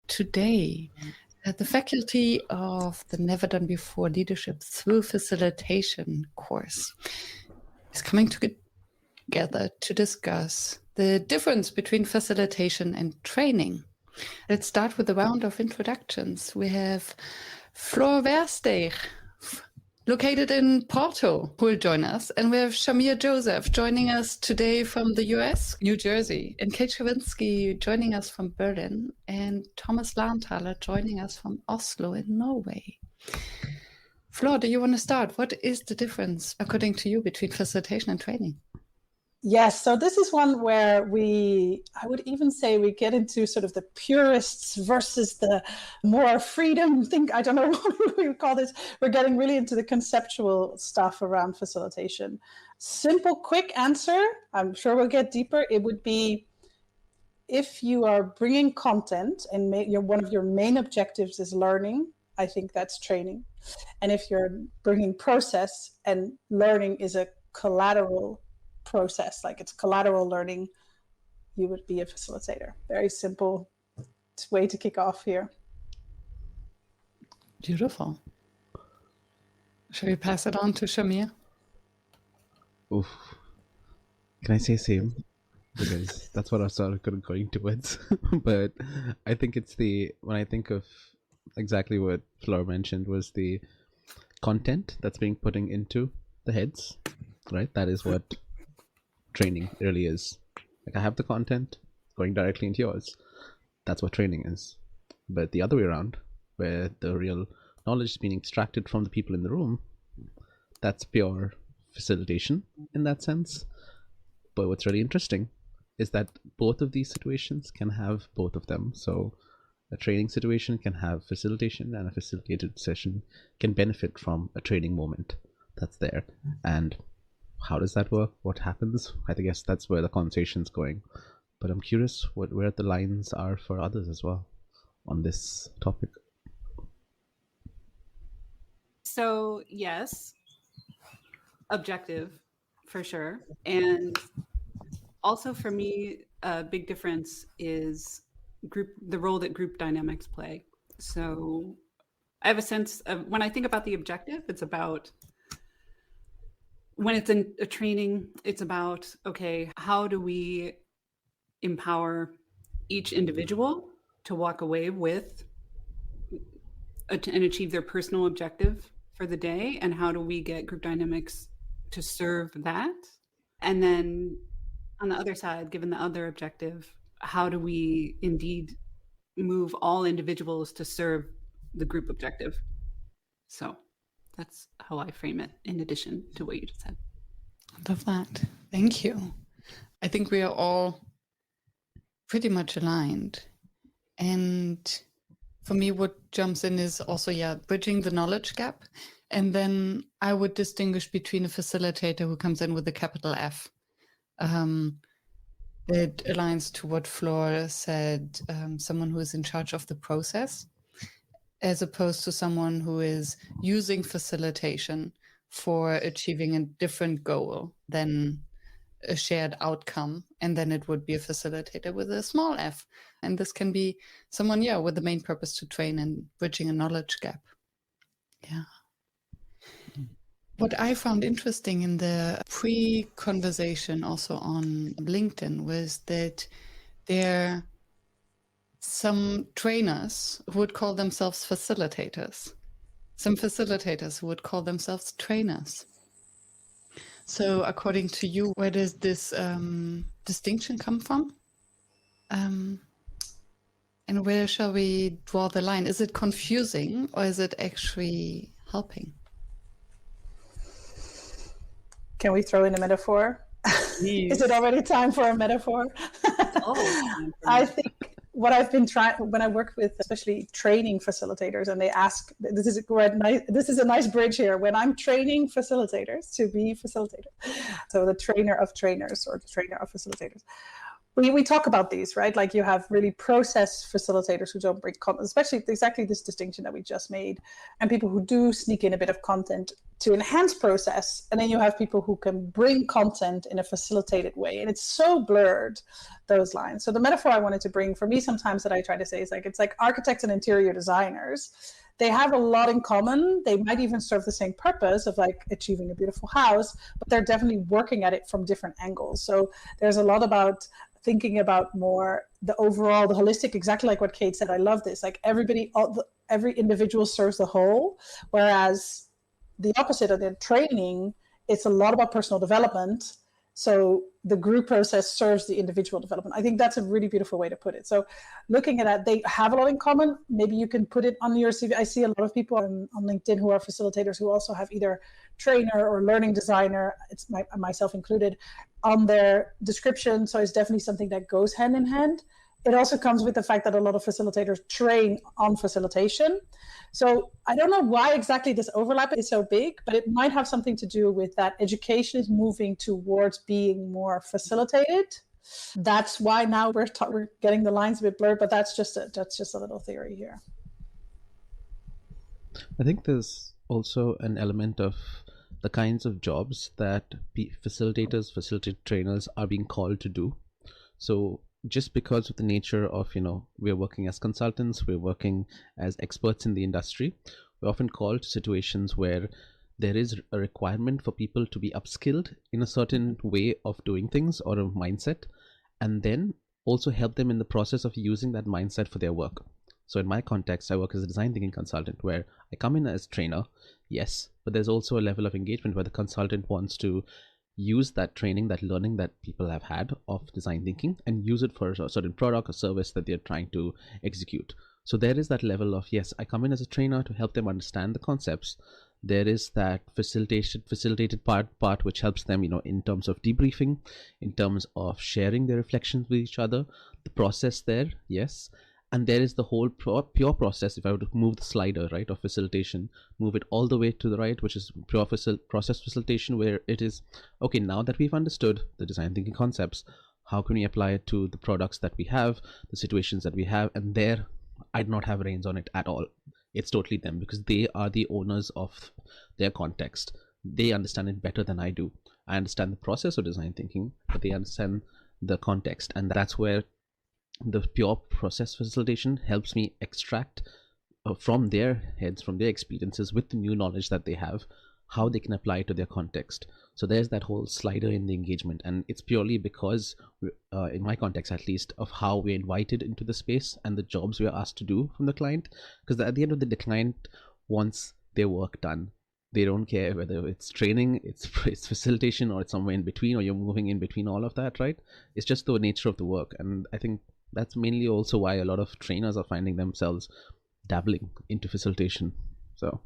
today. The Faculty of the Never Done Before Leadership Through Facilitation course is coming together to discuss the difference between facilitation and training. Let's start with a round of introductions. We have Floor Versteeg, located in Porto, who will join us. And we have Shamir Joseph joining us today from the US, New Jersey, and Kate Schawinski joining us from Berlin, and Thomas Lahnthaler joining us from Oslo in Norway. Floor, do you want to start? What is the difference, according to you, between facilitation and training? Yes, so this is one where I would even say we get into sort of the purists versus the more freedom thing. I don't know what we would call this. We're getting really into the conceptual stuff around facilitation. Simple, quick answer. I'm sure we'll get deeper. It would be if you are bringing content and one of your main objectives is learning, I think that's training. And if you're bringing process and learning is a collateral process, like it's collateral learning, you would be a facilitator. Very simple way to kick off here. Beautiful. Shall we pass it on to Shamir? Oof. Can I say same? Because that's what I started going towards. But I think when I think of exactly what Fleur mentioned was the content that's being put into the heads, right? That is what training really is. Like, I have the content going directly into yours. That's what training is. But the other way around, where the real knowledge is being extracted from the people in the room, that's pure facilitation in that sense. But what's really interesting is that both of these situations can have both of them. So a training situation can have facilitation, and a facilitated session can benefit from a training moment that's there. And how does that work? What happens? I guess that's where the conversation's going. But I'm curious where the lines are for others as well on this topic. So yes, objective for sure. And also for me, a big difference is the role that group dynamics play. So I have a sense of, when I think about the objective, it's about, when it's in a training, it's about, okay, how do we empower each individual to walk away with and achieve their personal objective for the day? And how do we get group dynamics to serve that? And then on the other side, given the other objective, how do we indeed move all individuals to serve the group objective? So that's how I frame it, in addition to what you just said. I love that. Thank you. I think we are all pretty much aligned. And for me, what jumps in is also, bridging the knowledge gap. And then I would distinguish between a facilitator who comes in with a capital F. It aligns to what Flora said, someone who is in charge of the process, as opposed to someone who is using facilitation for achieving a different goal than a shared outcome. And then it would be a facilitator with a small f. And this can be someone, with the main purpose to train and bridging a knowledge gap. Yeah. What I found interesting in the pre-conversation also on LinkedIn was that there are some trainers who would call themselves facilitators, some facilitators who would call themselves trainers. So according to you, where does this distinction come from? And where shall we draw the line? Is it confusing, or is it actually helping? Can we throw in a metaphor? Is it already time for a metaphor? I think what I've been trying, when I work with especially training facilitators, and they ask, this is a nice bridge here, when I'm training facilitators to be facilitators, so the trainer of trainers or the trainer of facilitators, we talk about these, right? Like you have really process facilitators who don't bring content, especially exactly this distinction that we just made, and people who do sneak in a bit of content to enhance process. And then you have people who can bring content in a facilitated way. And it's so blurred, those lines. So the metaphor I wanted to bring for me sometimes that I try to say is like, it's like architects and interior designers. They have a lot in common. They might even serve the same purpose of like achieving a beautiful house, but they're definitely working at it from different angles. So there's a lot about thinking about more the overall, the holistic, exactly like what Kate said. I love this. Like every individual serves the whole, whereas the opposite of the training, it's a lot about personal development. So the group process serves the individual development. I think that's a really beautiful way to put it. So looking at that, they have a lot in common. Maybe you can put it on your CV. I see a lot of people on LinkedIn who are facilitators who also have either trainer or learning designer, it's myself included, on their description. So it's definitely something that goes hand in hand. It also comes with the fact that a lot of facilitators train on facilitation. So I don't know why exactly this overlap is so big, but it might have something to do with that education is moving towards being more facilitated. That's why now we're getting the lines a bit blurred, but that's just a little theory here. I think there's also an element of the kinds of jobs that facilitators, facilitator trainers are being called to do. So just because of the nature of, we're working as consultants, we're working as experts in the industry, we're often called to situations where there is a requirement for people to be upskilled in a certain way of doing things or a mindset, and then also help them in the process of using that mindset for their work. So in my context, I work as a design thinking consultant where I come in as trainer, yes, but there's also a level of engagement where the consultant wants to use that training, that learning that people have had of design thinking and use it for a certain product or service that they're trying to execute. So there is that level of, yes, I come in as a trainer to help them understand the concepts. There is that facilitated part which helps them, in terms of debriefing, in terms of sharing their reflections with each other, the process there, yes. And there is the whole pure process. If I were to move the slider, right, of facilitation, move it all the way to the right, which is pure process facilitation, where it is, okay, now that we've understood the design thinking concepts, how can we apply it to the products that we have, the situations that we have? And there, I do not have reins on it at all. It's totally them, because they are the owners of their context. They understand it better than I do. I understand the process of design thinking, but they understand the context. And that's where the pure process facilitation helps me extract from their heads, from their experiences, with the new knowledge that they have, how they can apply it to their context. So there's that whole slider in the engagement, and it's purely because, in my context at least, of how we're invited into the space and the jobs we're asked to do from the client. Because at the end of the day, the client wants their work done. They don't care whether it's training, it's facilitation, or it's somewhere in between, or you're moving in between all of that, right? It's just the nature of the work. And I think that's mainly also why a lot of trainers are finding themselves dabbling into facilitation. So,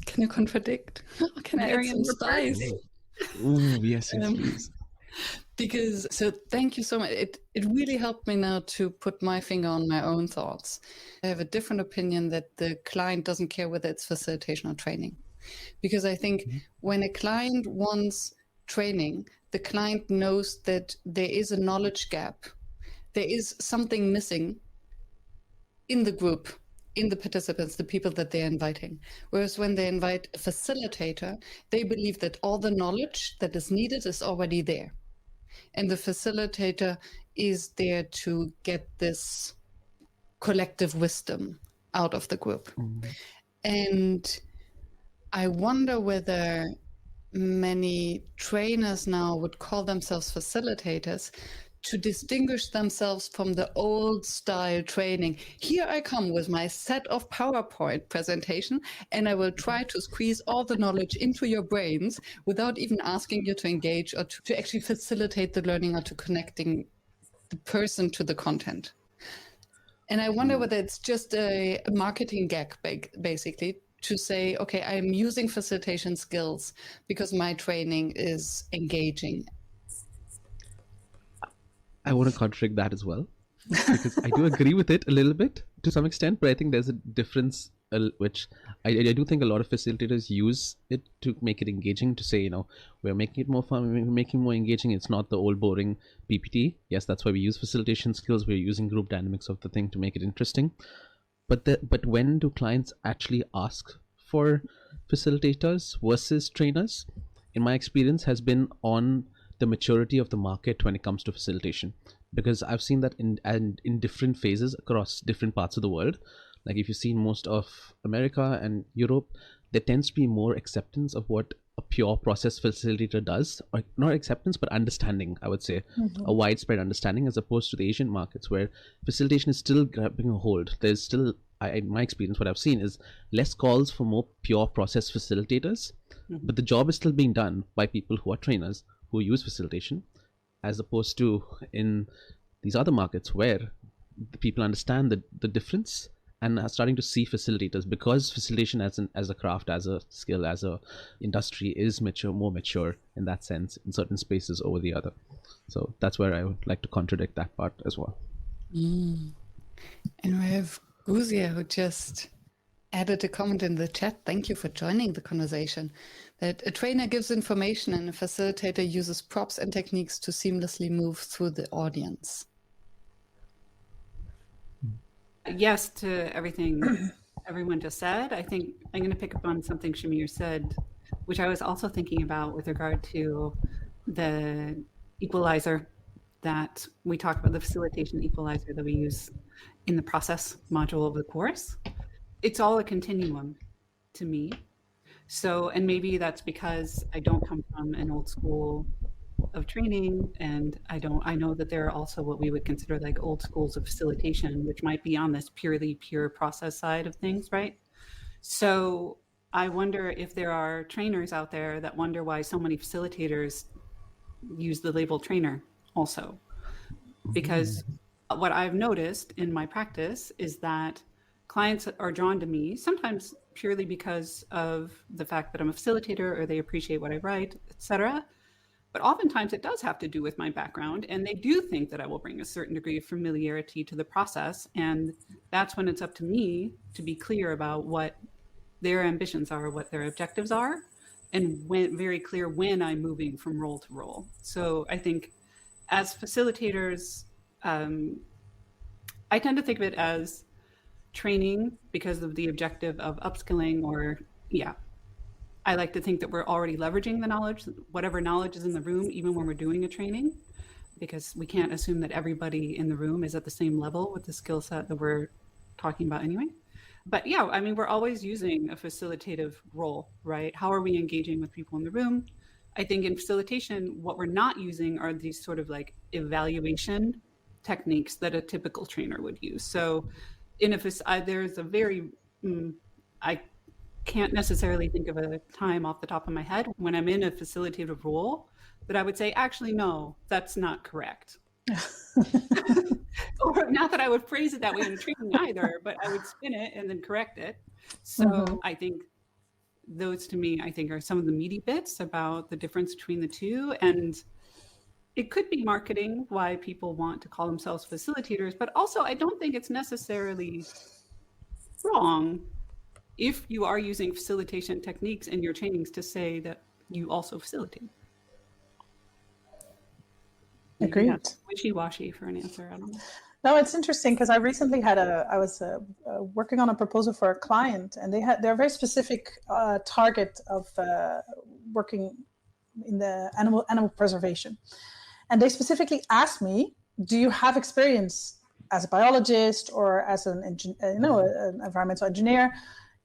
can you contradict? Can I add some spice? Ooh, yes, please. Because, so thank you so much. It really helped me now to put my finger on my own thoughts. I have a different opinion that the client doesn't care whether it's facilitation or training. Because I think when a client wants training, the client knows that there is a knowledge gap. There is something missing in the group, in the participants, the people that they're inviting. Whereas when they invite a facilitator, they believe that all the knowledge that is needed is already there. And the facilitator is there to get this collective wisdom out of the group. And I wonder whether many trainers now would call themselves facilitators to distinguish themselves from the old style training. Here I come with my set of PowerPoint presentation, and I will try to squeeze all the knowledge into your brains without even asking you to engage or to actually facilitate the learning or to connecting the person to the content. And I wonder whether it's just a marketing gag, basically, to say, okay, I'm using facilitation skills because my training is engaging. I want to contradict that as well, because I do agree with it a little bit to some extent, but I think there's a difference which I do think a lot of facilitators use it to make it engaging, to say, you know, we're making it more fun, we're making it more engaging. It's not the old boring PPT. Yes, that's why we use facilitation skills. We're using group dynamics of the thing to make it interesting. But when do clients actually ask for facilitators versus trainers? In my experience, has been on the maturity of the market when it comes to facilitation, because I've seen that in different phases across different parts of the world. Like if you see most of America and Europe, there tends to be more acceptance of what a pure process facilitator does, or not acceptance, but understanding, I would say, a widespread understanding, as opposed to the Asian markets where facilitation is still grabbing a hold. There's still, in my experience, what I've seen is less calls for more pure process facilitators, but the job is still being done by people who are trainers, who use facilitation, as opposed to in these other markets where the people understand the difference and are starting to see facilitators, because facilitation as a craft, as a skill, as a industry is more mature in that sense in certain spaces over the other. So that's where I would like to contradict that part as well. And we have Guzia, who just added a comment in the chat. Thank you for joining the conversation. That a trainer gives information and a facilitator uses props and techniques to seamlessly move through the audience. Yes to everything everyone just said. I think I'm going to pick up on something Shamir said, which I was also thinking about with regard to the equalizer that we talked about, the facilitation equalizer that we use in the process module of the course. It's all a continuum to me. So, and maybe that's because I don't come from an old school of training, and I know that there are also what we would consider like old schools of facilitation, which might be on this pure process side of things, right? So I wonder if there are trainers out there that wonder why so many facilitators use the label trainer also. Because what I've noticed in my practice is that clients are drawn to me sometimes purely because of the fact that I'm a facilitator, or they appreciate what I write, etc. But oftentimes it does have to do with my background, and they do think that I will bring a certain degree of familiarity to the process. And that's when it's up to me to be clear about what their ambitions are, what their objectives are, and very clear when I'm moving from role to role. So I think as facilitators, I tend to think of it as training because of the objective of upskilling, or I like to think that we're already leveraging the knowledge, whatever knowledge is in the room, even when we're doing a training, because we can't assume that everybody in the room is at the same level with the skill set that we're talking about anyway. But yeah, I mean, we're always using a facilitative role, right? How are we engaging with people in the room? I think in facilitation, what we're not using are these sort of like evaluation techniques that a typical trainer would use. So there's a very, I can't necessarily think of a time off the top of my head when I'm in a facilitative role that I would say, actually, no, that's not correct. Or not that I would phrase it that way in a training either, but I would spin it and then correct it. So I think those, to me, I think are some of the meaty bits about the difference between the two. And it could be marketing, why people want to call themselves facilitators, but also I don't think it's necessarily wrong if you are using facilitation techniques in your trainings to say that you also facilitate. Agreed. That's wishy-washy for an answer. I don't know. No, it's interesting because I recently I was working on a proposal for a client, and they're very specific target of working in the animal preservation. And they specifically asked me, do you have experience as a biologist or as an environmental engineer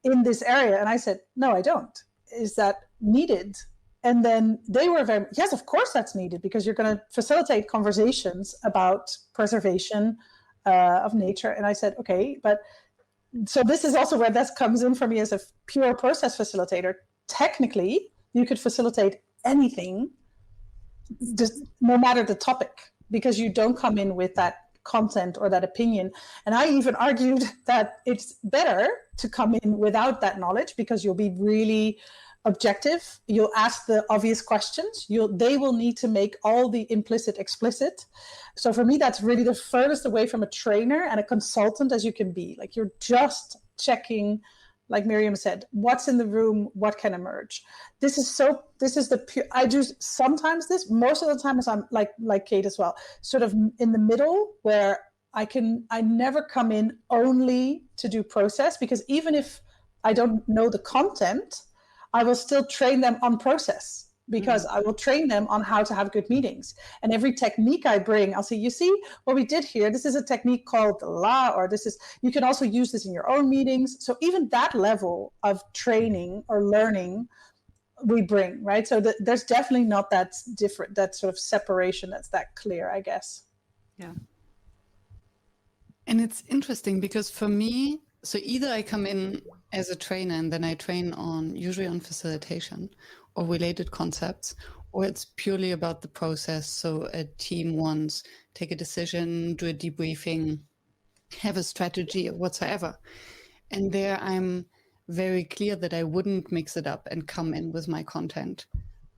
in this area? And I said, no, I don't. Is that needed? And then they were yes, of course that's needed, because you're going to facilitate conversations about preservation of nature. And I said, okay, but so this is also where that comes in for me as a pure process facilitator. Technically, you could facilitate anything, just no matter the topic, because you don't come in with that content or that opinion. And I even argued that it's better to come in without that knowledge, because you'll be really objective. You'll ask the obvious questions. They will need to make all the implicit explicit. So for me, that's really the furthest away from a trainer and a consultant as you can be. Like, you're just checking like Miriam said, what's in the room, what can emerge. This is the pure, I do sometimes this, most of the time is I'm like Kate as well, sort of in the middle where I never come in only to do process, because even if I don't know the content, I will still train them on process, because I will train them on how to have good meetings. And every technique I bring, I'll say, you see what we did here? This is a technique called la, or you can also use this in your own meetings. So even that level of training or learning we bring, right? So there's definitely not that different, that sort of separation that's that clear, I guess. Yeah. And it's interesting because for me, so either I come in as a trainer and then I train usually on facilitation or related concepts, or it's purely about the process. So a team wants take a decision, do a debriefing, have a strategy or whatsoever. And there I'm very clear that I wouldn't mix it up and come in with my content,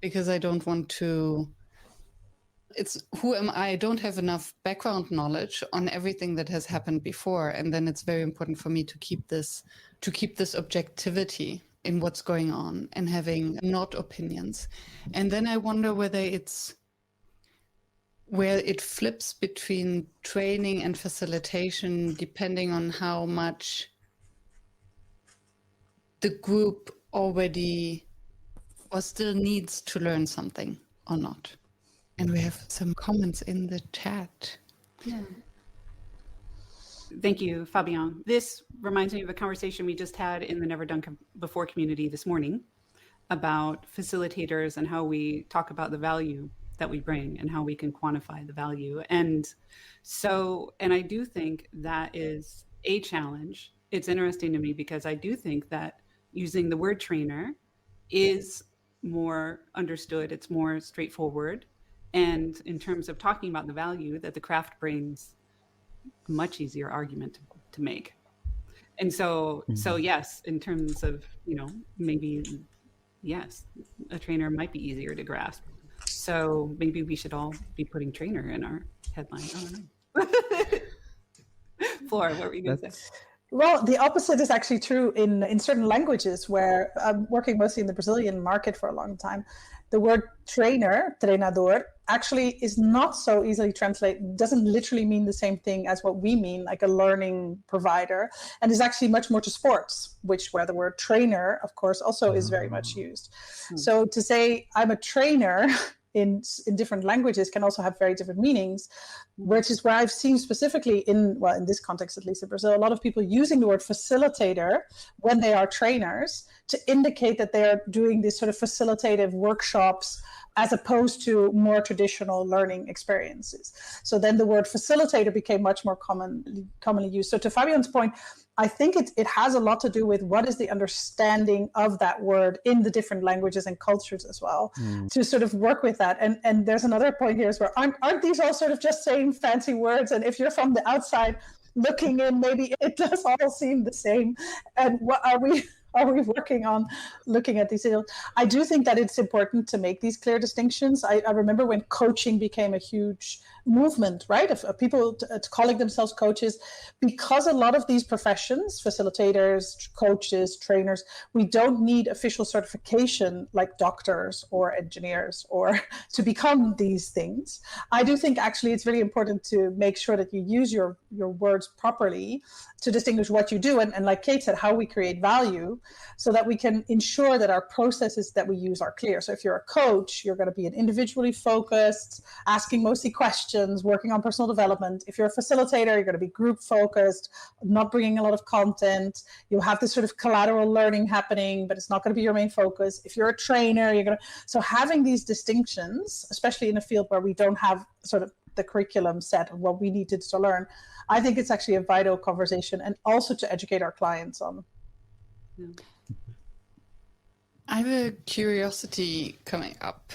because I don't want to. It's who am I? I don't have enough background knowledge on everything that has happened before. And then it's very important for me to keep this objectivity in what's going on and having not opinions. And then I wonder where it flips between training and facilitation, depending on how much the group already or still needs to learn something or not. And we have some comments in the chat. Yeah. Thank you, Fabian. This reminds me of a conversation we just had in the Never Done Before community this morning about facilitators and how we talk about the value that we bring and how we can quantify the value. And I do think that is a challenge. It's interesting to me because I do think that using the word trainer is more understood. It's more straightforward. And in terms of talking about the value that the craft brings, a much easier argument to make. And so yes, in terms of, maybe, yes, a trainer might be easier to grasp. So maybe we should all be putting trainer in our headline. I don't know. Flora, what were you going to say? Well, the opposite is actually true in certain languages, where I'm working mostly in the Brazilian market for a long time. The word trainer, treinador, actually is not so easily translated, doesn't literally mean the same thing as what we mean, like a learning provider, and is actually much more to sports, where the word trainer, of course, also is very much used. So to say I'm a trainer in different languages can also have very different meanings, which is where I've seen specifically in this context, at least in Brazil, a lot of people using the word facilitator when they are trainers to indicate that they are doing these sort of facilitative workshops as opposed to more traditional learning experiences. So then the word facilitator became much more commonly used. So to Fabian's point, I think it has a lot to do with what is the understanding of that word in the different languages and cultures as well, to sort of work with that. And there's another point here is where aren't these all sort of just saying fancy words? And if you're from the outside looking in, maybe it does all seem the same. And what are we working on looking at these? I do think that it's important to make these clear distinctions. I remember when coaching became a huge movement, right, of people calling themselves coaches, because a lot of these professions, facilitators, coaches, trainers, we don't need official certification like doctors or engineers or to become these things. I do think actually it's really important to make sure that you use your words properly to distinguish what you do, and like Kate said, how we create value, so that we can ensure that our processes that we use are clear. So if you're a coach, you're going to be an individually focused, asking mostly questions, working on personal development. If you're a facilitator, you're going to be group focused, not bringing a lot of content. You'll have this sort of collateral learning happening, but it's not going to be your main focus. If you're a trainer, so having these distinctions, especially in a field where we don't have sort of the curriculum set of what we needed to learn, I think it's actually a vital conversation, and also to educate our clients on. Yeah. I have a curiosity coming up,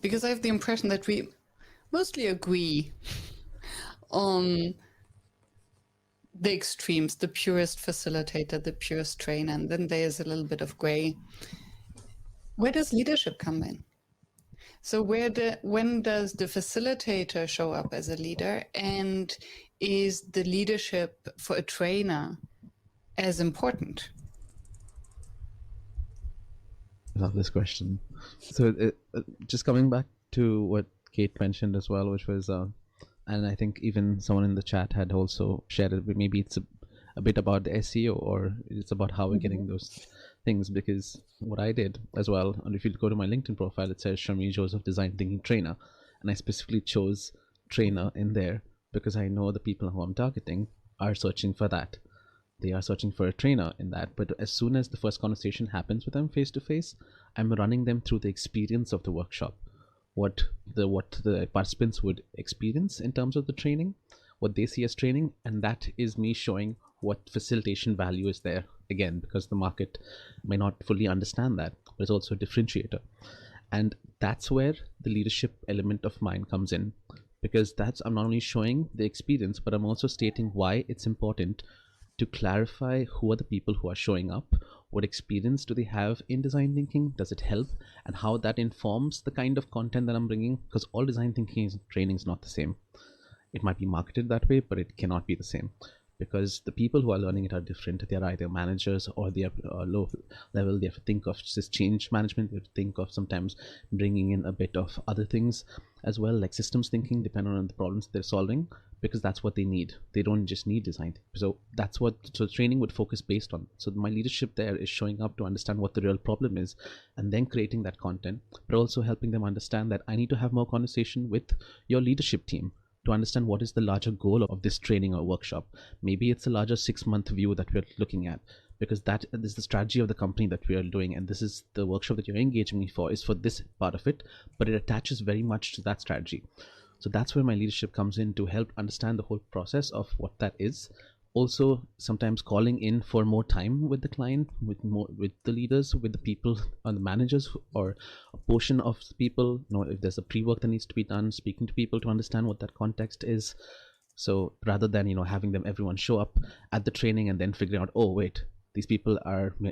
because I have the impression that we mostly agree on the extremes, the purist facilitator, the purist trainer, and then there's a little bit of gray. Where does leadership come in? So when does the facilitator show up as a leader, and is the leadership for a trainer as important? love this question. So just coming back to what Kate mentioned as well, which was, and I think even someone in the chat had also shared it, but maybe it's a bit about the SEO, or it's about how we're getting those things, because what I did as well, and if you go to my LinkedIn profile, it says Sharmi Joseph Design Thinking Trainer, and I specifically chose trainer in there because I know the people who I'm targeting are searching for that. They are searching for a trainer in that. But as soon as the first conversation happens with them face to face, I'm running them through the experience of the workshop, what the participants would experience in terms of the training, what they see as training, and that is me showing what facilitation value is there, again, because the market may not fully understand that, but it's also a differentiator. And that's where the leadership element of mine comes in, because I'm not only showing the experience, but I'm also stating why it's important to clarify who are the people who are showing up, what experience do they have in design thinking, does it help, and how that informs the kind of content that I'm bringing, because all design thinking training is not the same. It might be marketed that way, but it cannot be the same, because the people who are learning it are different. They are either managers or they are low level. They have to think of just change management. They have to think of sometimes bringing in a bit of other things as well, like systems thinking, depending on the problems they're solving, because that's what they need. They don't just need design. So that's what training would focus based on. So my leadership there is showing up to understand what the real problem is and then creating that content, but also helping them understand that I need to have more conversation with your leadership team to understand what is the larger goal of this training or workshop. Maybe it's a larger 6-month view that we're looking at, because that is the strategy of the company that we are doing, and this is the workshop that you're engaging me for, is for this part of it, but it attaches very much to that strategy. So that's where my leadership comes in, to help understand the whole process of what that is. Also sometimes calling in for more time with the client, with the leaders, with the people and the managers, or a portion of people, if there's a pre-work that needs to be done, speaking to people to understand what that context is. So rather than having everyone show up at the training and then figuring out, oh wait, these people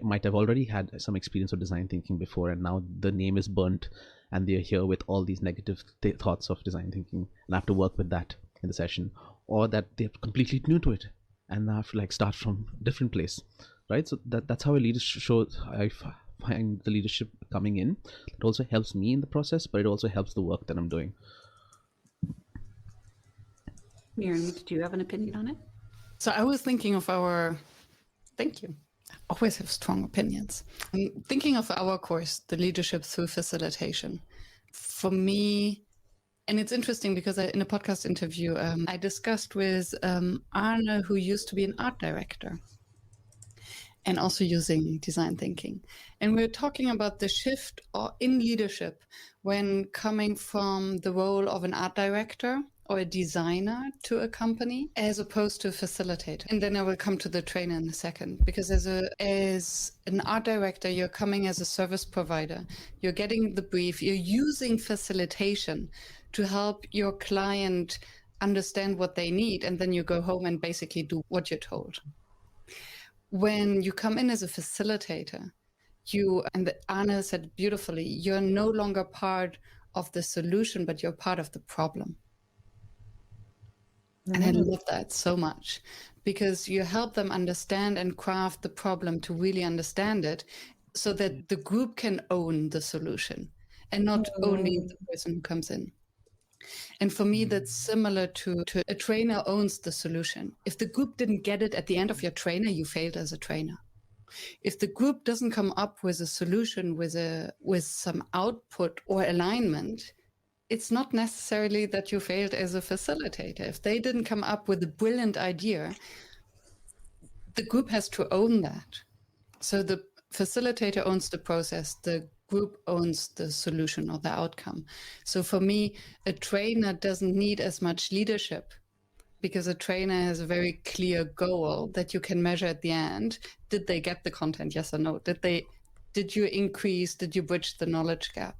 might have already had some experience of design thinking before, and now the name is burnt and they're here with all these negative thoughts of design thinking, and I have to work with that in the session, or that they're completely new to it and I have to start from a different place, right? So that's how I find the leadership coming in. It also helps me in the process, but it also helps the work that I'm doing. Miriam, did you have an opinion on it? So I was thinking of thank you. I always have strong opinions. I'm thinking of our course, the Leadership Through Facilitation. For me, and it's interesting because in a podcast interview, I discussed with Arne, who used to be an art director and also using design thinking. And we're talking about the shift in leadership when coming from the role of an art director or a designer to a company, as opposed to a facilitator. And then I will come to the trainer in a second, because as an art director, you're coming as a service provider. You're getting the brief. You're using facilitation to help your client understand what they need, and then you go home and basically do what you're told. When you come in as a facilitator, and Arne said beautifully, you're no longer part of the solution, but you're part of the problem. And I love that so much, because you help them understand and craft the problem to really understand it, so that the group can own the solution and not only the person who comes in. And for me, that's similar to a trainer owns the solution. If the group didn't get it at the end of your trainer, you failed as a trainer. If the group doesn't come up with a solution with some output or alignment, it's not necessarily that you failed as a facilitator. If they didn't come up with a brilliant idea, the group has to own that. So the facilitator owns the process, the group owns the solution or the outcome. So for me, a trainer doesn't need as much leadership, because a trainer has a very clear goal that you can measure at the end. Did they get the content? Yes or no? Did you bridge the knowledge gap?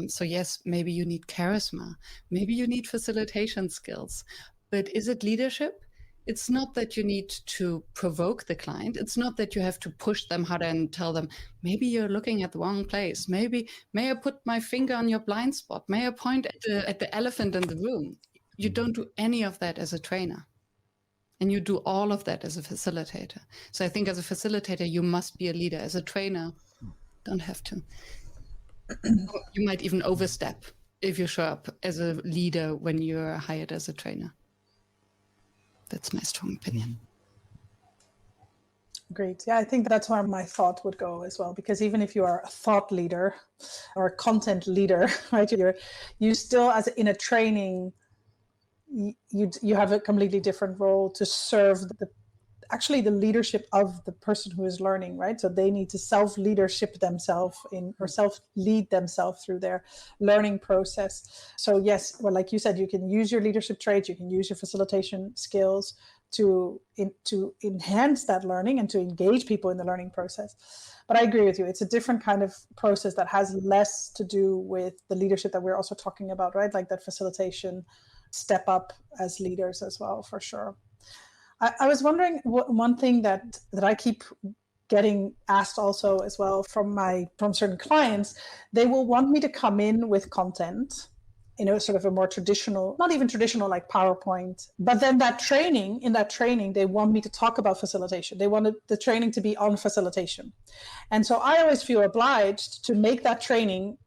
So yes, maybe you need charisma, maybe you need facilitation skills, but is it leadership? It's not that you need to provoke the client. It's not that you have to push them harder and tell them, maybe you're looking at the wrong place. May I put my finger on your blind spot? May I point at the elephant in the room? You don't do any of that as a trainer. And you do all of that as a facilitator. So I think as a facilitator, you must be a leader. As a trainer, don't have to. You might even overstep if you show up as a leader when you're hired as a trainer. That's my strong opinion. Great. Yeah, I think that's where my thought would go as well, because even if you are a thought leader or a content leader, right, you still, as in a training, you have a completely different role to serve the leadership of the person who is learning, right? So they need to self-leadership themselves or self-lead themselves through their learning process. So yes, well, like you said, you can use your leadership traits, you can use your facilitation skills to enhance that learning and to engage people in the learning process. But I agree with you. It's a different kind of process that has less to do with the leadership that we're also talking about, right? Like that facilitation step up as leaders as well, for sure. I was wondering, one thing that I keep getting asked also as well from certain clients, they will want me to come in with content, sort of a more traditional, not even traditional like PowerPoint, but then in that training, they want me to talk about facilitation. They wanted the training to be on facilitation. And so I always feel obliged to make that training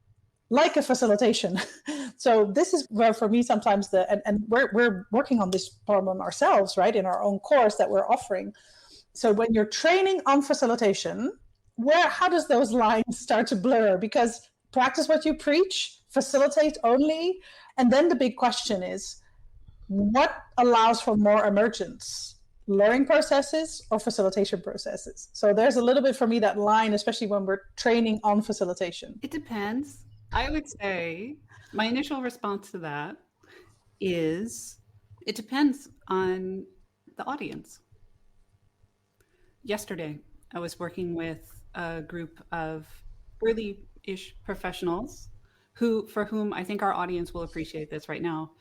like a facilitation. So this is where, for me, sometimes and we're working on this problem ourselves, right, in our own course that we're offering. So when you're training on facilitation, how does those lines start to blur? Because practice what you preach, facilitate only. And then the big question is, what allows for more emergence? Learning processes or facilitation processes? So there's a little bit for me that line, especially when we're training on facilitation. It depends. I would say my initial response to that is it depends on the audience. Yesterday, I was working with a group of early-ish professionals for whom I think our audience will appreciate this right now,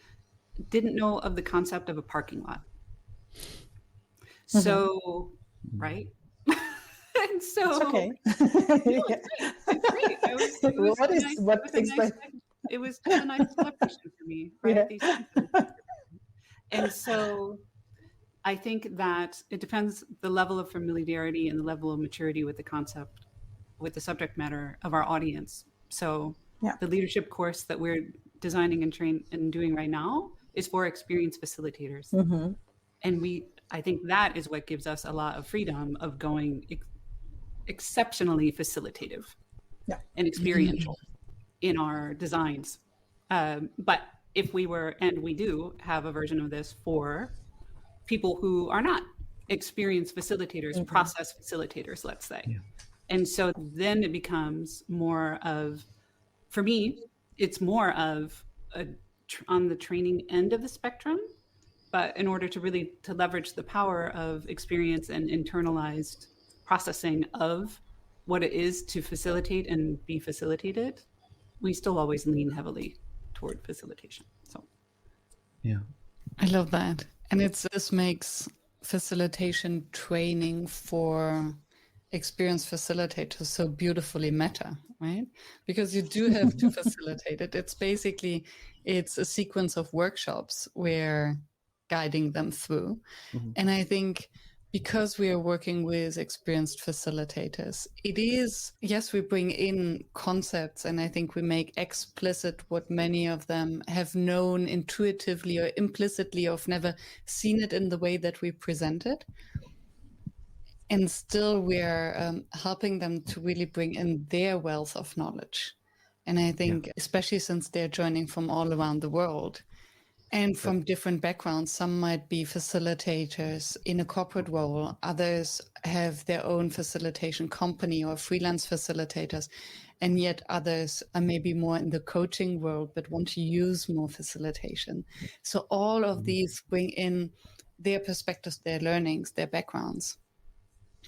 didn't know of the concept of a parking lot. So, right? And so it's okay. It's great. It was a nice celebration for me, right? Yeah. And so I think that it depends the level of familiarity and the level of maturity with the concept, with the subject matter of our audience. So the leadership course that we're designing and doing right now is for experienced facilitators. And I think that is what gives us a lot of freedom of going exceptionally facilitative and experiential in our designs. But if we do have a version of this for people who are not experienced facilitators, process facilitators, let's say. Yeah. And so then it becomes more of, for me, it's more of on the training end of the spectrum. But in order to leverage the power of experience and internalized processing of what it is to facilitate and be facilitated, we still always lean heavily toward facilitation. So, yeah, I love that. And this makes facilitation training for experienced facilitators so beautifully meta, right? Because you do have to facilitate it. It's a sequence of workshops where guiding them through. And I think because we are working with experienced facilitators, it is, yes, we bring in concepts, and I think we make explicit what many of them have known intuitively or implicitly, or have never seen it in the way that we present it. And still we're helping them to really bring in their wealth of knowledge. And I think, especially since they're joining from all around the world, and from different backgrounds. Some might be facilitators in a corporate role. Others have their own facilitation company or freelance facilitators. And yet others are maybe more in the coaching world, but want to use more facilitation. So all of these bring in their perspectives, their learnings, their backgrounds,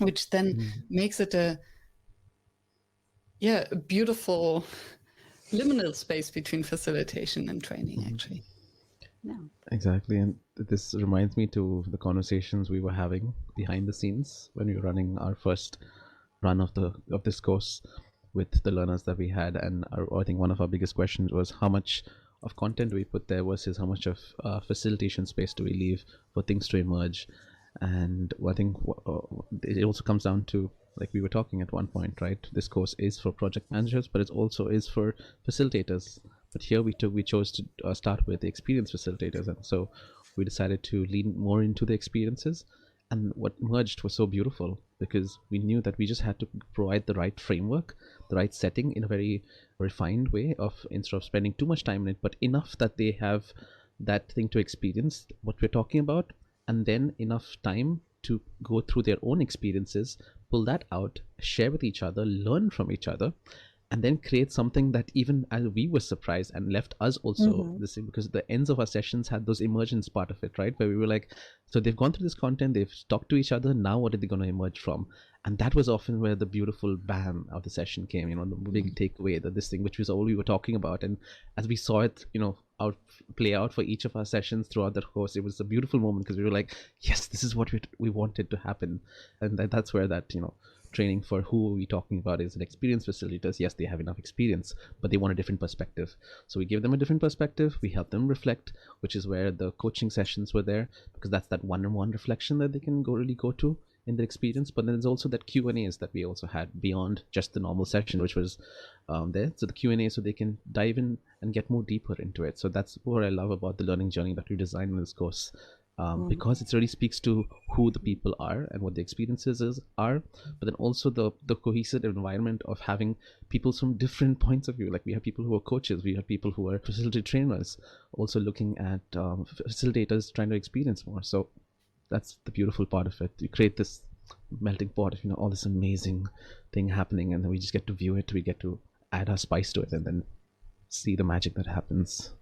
which then makes it a beautiful liminal space between facilitation and training, actually. Yeah. Exactly. And this reminds me to the conversations we were having behind the scenes when we were running our first run of this course with the learners that we had. And I think one of our biggest questions was how much of content we put there versus how much of facilitation space do we leave for things to emerge. And I think it also comes down to like we were talking at one point, right? This course is for project managers, but it also is for facilitators. But here we chose to start with the experienced facilitators, and so we decided to lean more into the experiences. And what emerged was so beautiful because we knew that we just had to provide the right framework, the right setting in a very refined way, of instead of spending too much time in it, but enough that they have that thing to experience what we're talking about, and then enough time to go through their own experiences, pull that out, share with each other, learn from each other, and then create something that even as we were surprised and left us also the same, because the ends of our sessions had those emergence part of it, right? Where we were like, so they've gone through this content, they've talked to each other, now what are they going to emerge from? And that was often where the beautiful bam of the session came, the big takeaway, this thing, which was all we were talking about. And as we saw it, play out for each of our sessions throughout that course, it was a beautiful moment because we were like, yes, this is what we wanted to happen. And that's where that, training for who are we talking about is an experienced facilitators. Yes, they have enough experience, but they want a different perspective. So we give them a different perspective. We help them reflect, which is where the coaching sessions were there, because that's that one-on-one reflection that they can really go to in their experience. But then there's also that Q&As that we also had beyond just the normal session, which was there. So the Q&A, so they can dive in and get more deeper into it. So that's what I love about the learning journey that we designed in this course. Because it really speaks to who the people are and what the experiences are, but then also the cohesive environment of having people from different points of view. Like we have people who are coaches, we have people who are facility trainers, also looking at facilitators trying to experience more. So that's the beautiful part of it. You create this melting pot of all this amazing thing happening, and then we just get to view it, we get to add our spice to it, and then see the magic that happens.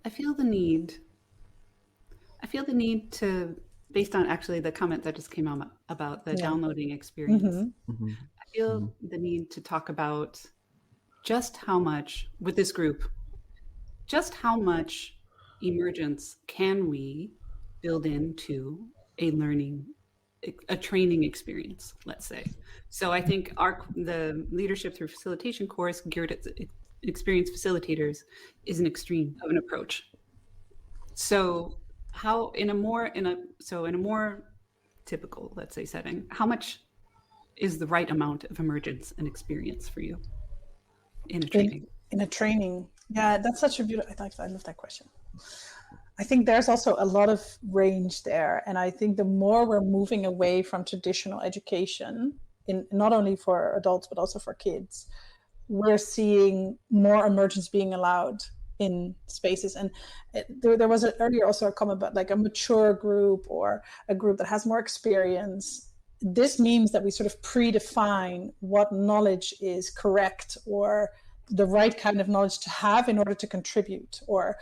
I feel the need to, based on actually the comment that just came out about the downloading experience, I feel the need to talk about just how much, with this group, just how much emergence can we build into a training experience, let's say. So I think the Leadership Through Facilitation course geared at experienced facilitators is an extreme of an approach. So how in a more typical, let's say, setting, how much is the right amount of emergence and experience for you in a training? In a training, yeah, that's such a beautiful. I love that question. I think there's also a lot of range there, and I think the more we're moving away from traditional education, in not only for adults but also for kids, we're seeing more emergence being allowed in spaces. And there was earlier also a comment about like a mature group or a group that has more experience. This means that we sort of predefine what knowledge is correct or the right kind of knowledge to have in order to contribute, or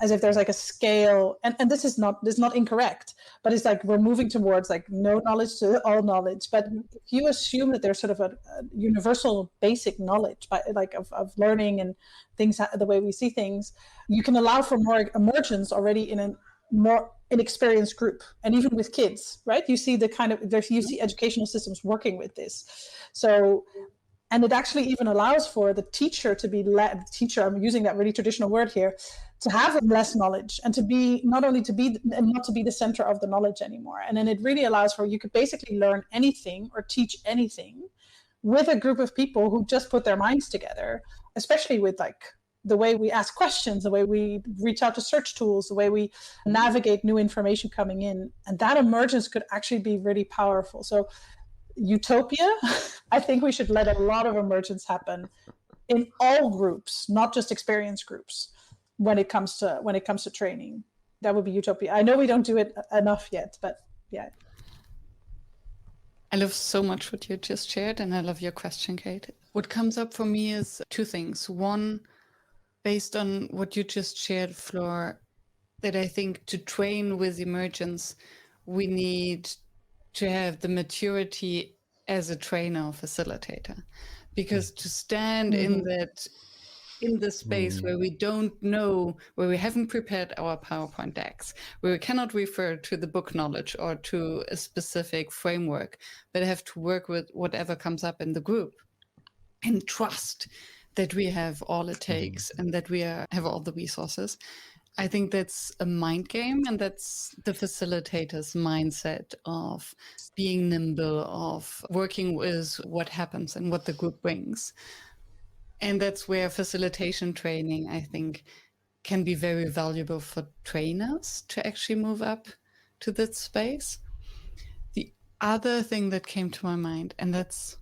as if there's like a scale, and this is not incorrect, but it's like we're moving towards like no knowledge to all knowledge. But if you assume that there's sort of a universal basic knowledge of learning and things, the way we see things, you can allow for more emergence already in a more inexperienced group. And even with kids, right, you see you see educational systems working with this. So, and it actually even allows for the teacher to be I'm using that really traditional word here, to have less knowledge and to be not to be the center of the knowledge anymore. And then it really allows for, you could basically learn anything or teach anything with a group of people who just put their minds together, especially with like the way we ask questions, the way we reach out to search tools, the way we navigate new information coming in. And that emergence could actually be really powerful. So utopia, I think we should let a lot of emergence happen in all groups, not just experience groups, when it comes to training. That would be utopia. I know we don't do it enough yet, but yeah. I love so much what you just shared, and I love your question, Kate. What comes up for me is two things. One, based on what you just shared, Flor, that I think to train with emergence, we need to have the maturity as a trainer or facilitator, because to stand in the space where we don't know, where we haven't prepared our PowerPoint decks, where we cannot refer to the book knowledge or to a specific framework, but have to work with whatever comes up in the group and trust that we have all it takes and that we have all the resources. I think that's a mind game, and that's the facilitator's mindset of being nimble, of working with what happens and what the group brings. And that's where facilitation training, I think, can be very valuable for trainers to actually move up to that space. The other thing that came to my mind, and that's,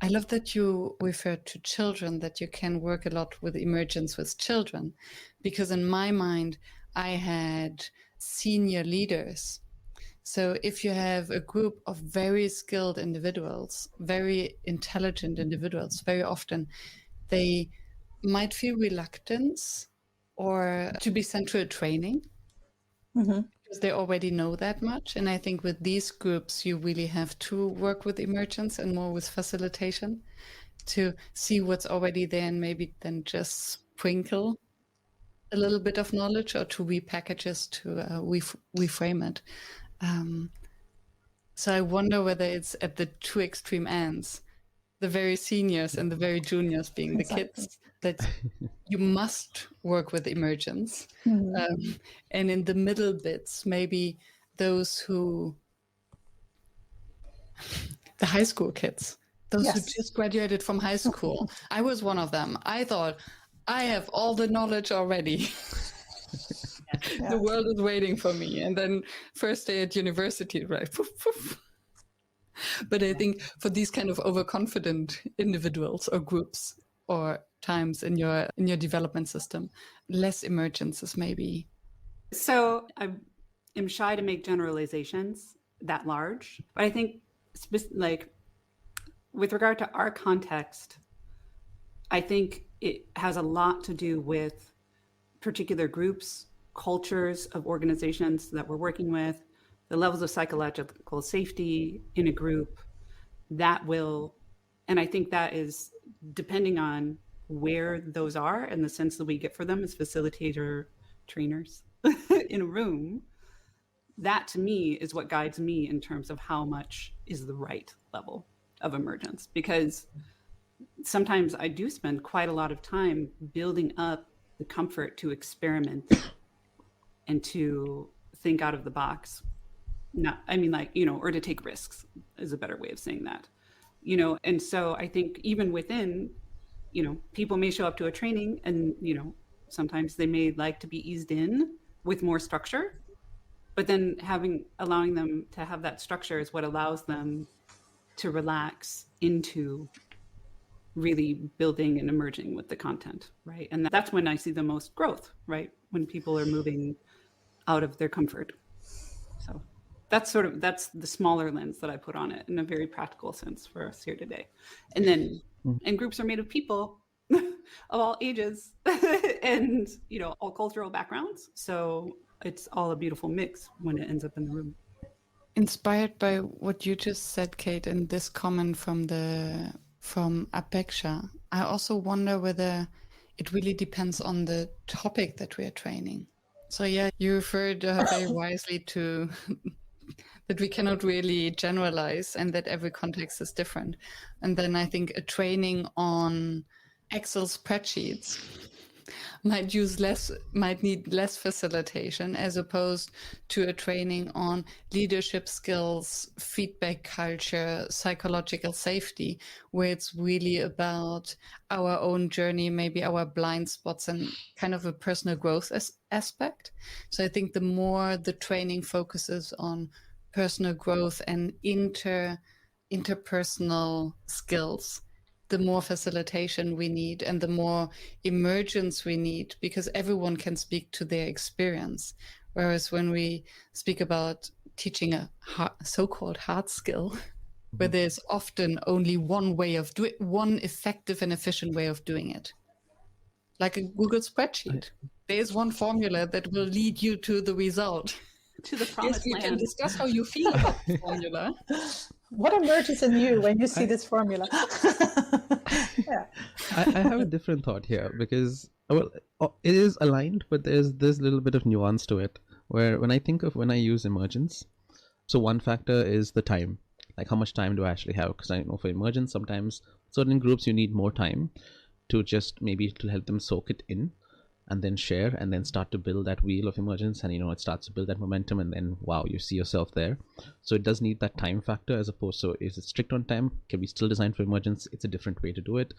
I love that you referred to children, that you can work a lot with emergence with children, because in my mind, I had senior leaders. So if you have a group of very skilled individuals, very intelligent individuals, very often they might feel reluctance or to be sent to a training because they already know that much. And I think with these groups, you really have to work with emergence and more with facilitation to see what's already there and maybe then just sprinkle a little bit of knowledge or to repackage it, to reframe it. So I wonder whether it's at the two extreme ends, the very seniors and the very juniors being the kids, that you must work with emergence. And in the middle bits, maybe those who, the high school kids, those who just graduated from high school. I was one of them. I thought, I have all the knowledge already. The world is waiting for me. And then first day at university, right? Poof, poof. But I think for these kind of overconfident individuals or groups or times in your development system, less emergence is maybe. So I am shy to make generalizations that large, but I think like with regard to our context, I think it has a lot to do with particular groups, cultures of organizations that we're working with, the levels of psychological safety in a group that will, and I think that is depending on where those are and the sense that we get for them as facilitator trainers in a room. That to me is what guides me in terms of how much is the right level of emergence, because sometimes I do spend quite a lot of time building up the comfort to experiment and to think out of the box. Or to take risks is a better way of saying that, and so I think even within, people may show up to a training and, sometimes they may like to be eased in with more structure, but then allowing them to have that structure is what allows them to relax into really building and emerging with the content, right? And that's when I see the most growth, right? When people are moving out of their comfort. So that's the smaller lens that I put on it in a very practical sense for us here today. And then, and groups are made of people of all ages and, all cultural backgrounds. So it's all a beautiful mix when it ends up in the room. Inspired by what you just said, Kate, and this comment from Apeksha, I also wonder whether it really depends on the topic that we are training. So yeah, you referred very wisely to that we cannot really generalize and that every context is different. And then I think a training on Excel spreadsheets might need less facilitation as opposed to a training on leadership skills, feedback culture, psychological safety, where it's really about our own journey, maybe our blind spots and kind of a personal growth aspect. So I think the more the training focuses on personal growth and interpersonal skills, the more facilitation we need and the more emergence we need, because everyone can speak to their experience. Whereas when we speak about teaching a so-called hard skill, where there's often only one way of doing, one effective and efficient way of doing it, like a Google spreadsheet. There's one formula that will lead you to the result. To the promised land. We can discuss how you feel about the formula. What emerges in you when you see this formula? I have a different thought here because, well, it is aligned, but there's this little bit of nuance to it where when I use emergence, so one factor is the time, like how much time do I actually have? Because I know for emergence, sometimes certain groups you need more time to just maybe to help them soak it in. and then share, and then start to build that wheel of emergence, and it starts to build that momentum, and then wow, you see yourself there. So it does need that time factor, as opposed to, is it strict on time? Can we still design for emergence? It's a different way to do it,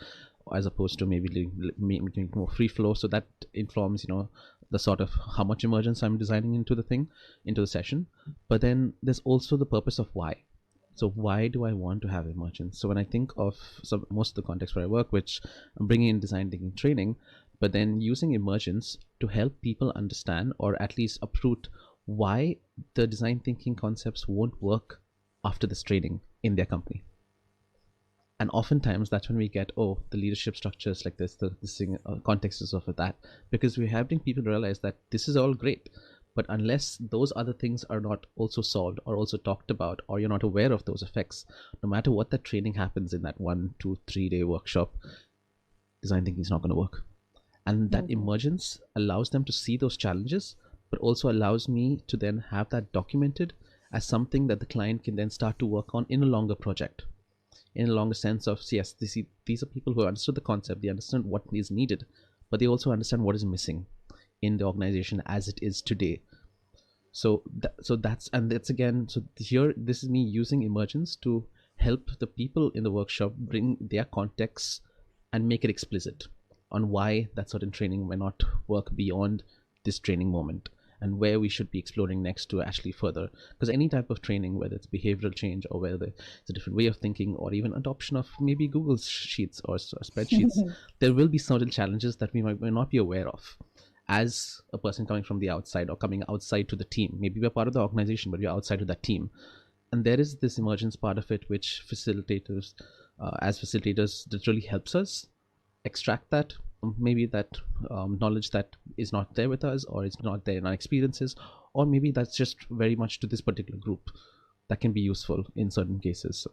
as opposed to maybe making it more free flow. So that informs the sort of how much emergence I'm designing into the session. But then there's also the purpose of why. So why do I want to have emergence? So when I think of most of the context where I work, which I'm bringing in design thinking training, but then using emergence to help people understand, or at least uproot, why the design thinking concepts won't work after this training in their company. And oftentimes that's when we get, the leadership structures like this, context is of that, because we're helping people realize that this is all great, but unless those other things are not also solved or also talked about, or you're not aware of those effects, no matter what that training happens in that 1, 2, 3 day workshop, design thinking is not going to work. And that emergence allows them to see those challenges, but also allows me to then have that documented as something that the client can then start to work on in a longer project, in a longer sense of, yes, these are people who understood the concept, they understand what is needed, but they also understand what is missing in the organization as it is today. So here, this is me using emergence to help the people in the workshop bring their context and make it explicit on why that certain training may not work beyond this training moment, and where we should be exploring next to actually further. Because any type of training, whether it's behavioral change, or whether it's a different way of thinking, or even adoption of maybe Google Sheets or spreadsheets, there will be certain challenges that we might not be aware of as a person coming from the outside, or coming outside to the team. Maybe we're part of the organization, but we're outside of that team. And there is this emergence part of it, which facilitators, as facilitators, that really helps us extract that, maybe that knowledge that is not there with us, or it's not there in our experiences, or maybe that's just very much to this particular group that can be useful in certain cases. So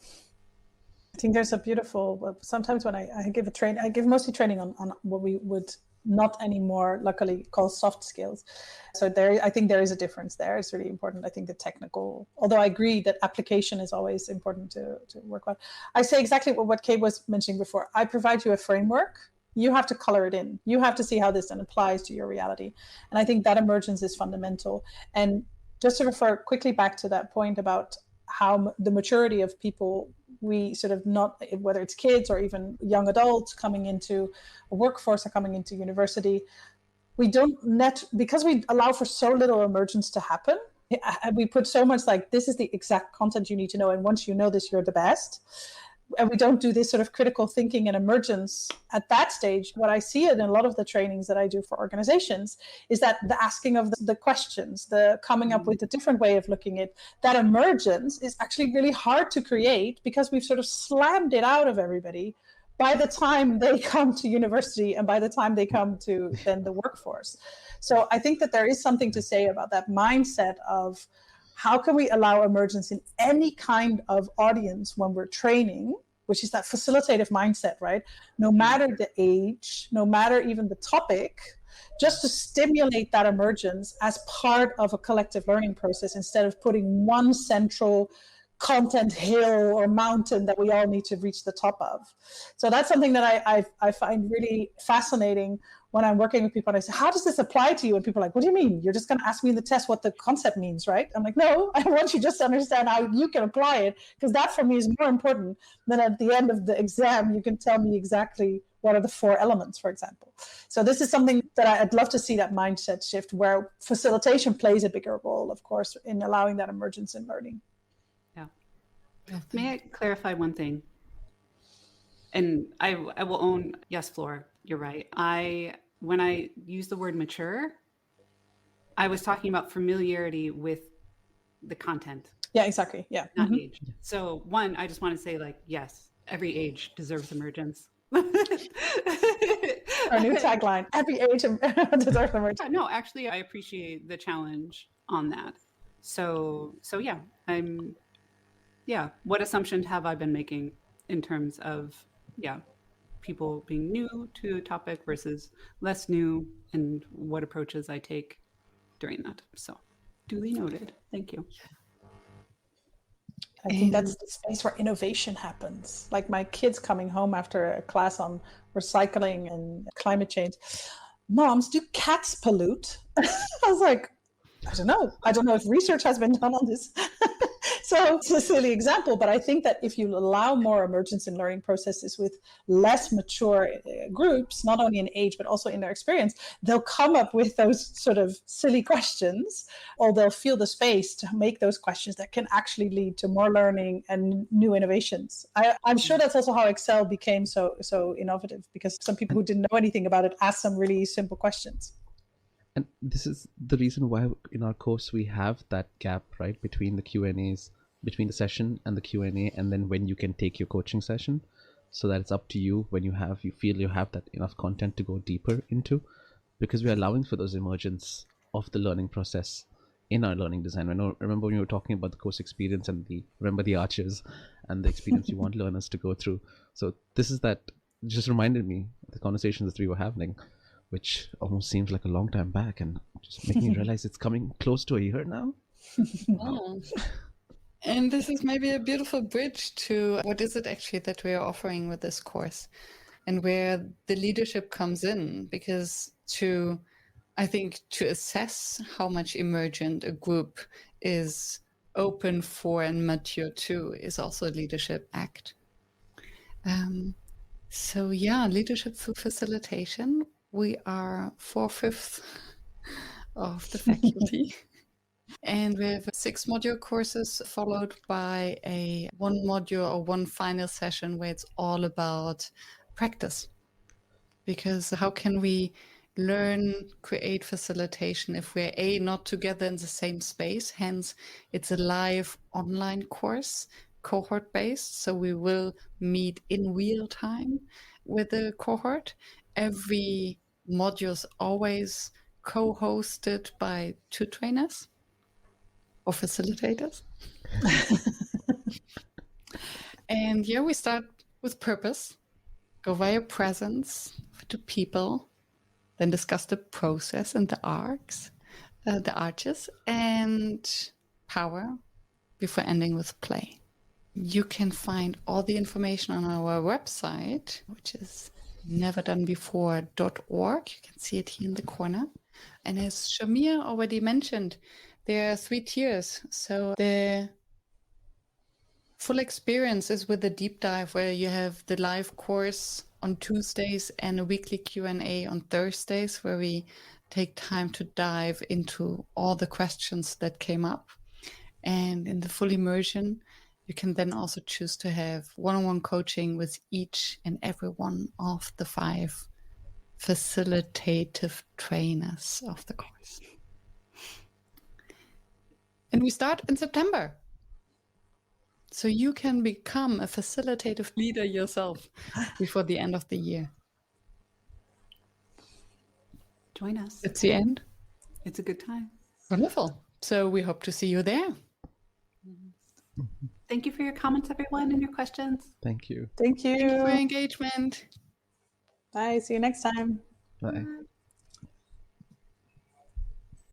I think there's a beautiful, sometimes when I give I give mostly training on what we would not anymore luckily call soft skills. So I think there is a difference there. It's really important. I think the technical, although I agree that application is always important to work on. I say exactly what Kate was mentioning before. I provide you a framework. You have to color it in. You have to see how this then applies to your reality. And I think that emergence is fundamental. And just to refer quickly back to that point about how the maturity of people, we sort of not, whether it's kids or even young adults coming into a workforce or coming into university, we don't because we allow for so little emergence to happen. We put so much like, this is the exact content you need to know, and once you know this, you're the best. And we don't do this sort of critical thinking and emergence at that stage. What I see in a lot of the trainings that I do for organizations is that the asking of the questions, the coming up with a different way of looking at that emergence is actually really hard to create, because we've sort of slammed it out of everybody by the time they come to university and by the time they come to then the workforce. So I think that there is something to say about that mindset of, how can we allow emergence in any kind of audience when we're training, which is that facilitative mindset, right? No matter the age, no matter even the topic, just to stimulate that emergence as part of a collective learning process, instead of putting one central content hill or mountain that we all need to reach the top of. So that's something that I find really fascinating when I'm working with people, and I say, how does this apply to you? And people are like, what do you mean? You're just going to ask me in the test what the concept means, right? I'm like, no, I want you just to understand how you can apply it, because that for me is more important than at the end of the exam, you can tell me exactly what are the 4 elements, for example. So this is something that I'd love to see, that mindset shift, where facilitation plays a bigger role, of course, in allowing that emergence in learning. Yeah. May I clarify one thing? And I will own, yes, Flora, you're right. When I use the word mature, I was talking about familiarity with the content. Yeah, exactly. Yeah. Not age. So one, I just want to say, like, yes, every age deserves emergence. Our new tagline, every age deserves emergence. No, actually, I appreciate the challenge on that. So yeah, what assumptions have I been making in terms of, people being new to a topic versus less new, and what approaches I take during that. So duly noted. Thank you. I think that's the space where innovation happens. Like my kids coming home after a class on recycling and climate change. Moms, do cats pollute? I was like, I don't know. I don't know if research has been done on this. So it's a silly example, but I think that if you allow more emergence in learning processes with less mature groups, not only in age, but also in their experience, they'll come up with those sort of silly questions, or they'll feel the space to make those questions that can actually lead to more learning and new innovations. I'm sure that's also how Excel became so innovative, because some people who didn't know anything about it asked some really simple questions. And this is the reason why in our course we have that gap, right, between the Q&As, between the session and the Q&A, and then when you can take your coaching session, so that it's up to you when you feel you have that enough content to go deeper into, because we're allowing for those emergence of the learning process in our learning design. Remember when you were talking about the course experience and remember the arches and the experience you want learners to go through. So this is that just reminded me of the conversations that we were having, which almost seems like a long time back, and just making me realize it's coming close to a year now. Oh. And this is maybe a beautiful bridge to what is it actually that we are offering with this course, and where the leadership comes in, because I think to assess how much emergent a group is open for and mature to is also a leadership act. So yeah, leadership through facilitation. We are 4/5 of the faculty. And we have 6 module courses followed by a 1 module or 1 final session where it's all about practice. Because how can we create facilitation if we're not together in the same space? Hence, it's a live online course, cohort-based. So we will meet in real time with the cohort. Every module is always co-hosted by 2 trainers or facilitators. And we start with purpose, go via presence to people, then discuss the process and the arches, and power before ending with play. You can find all the information on our website, which is neverdonebefore.org. You can see it here in the corner. And as Shamir already mentioned, there are 3 tiers. So the full experience is with the deep dive, where you have the live course on Tuesdays and a weekly Q&A on Thursdays, where we take time to dive into all the questions that came up. And in the full immersion, you can then also choose to have one-on-one coaching with each and every one of the 5 facilitative trainers of the course. And we start in September. So you can become a facilitative leader yourself before the end of the year. Join us. It's the end. It's a good time. Wonderful. So we hope to see you there. Thank you for your comments, everyone, and your questions. Thank you. Thank you. Thank you for your engagement. Bye. See you next time. Bye.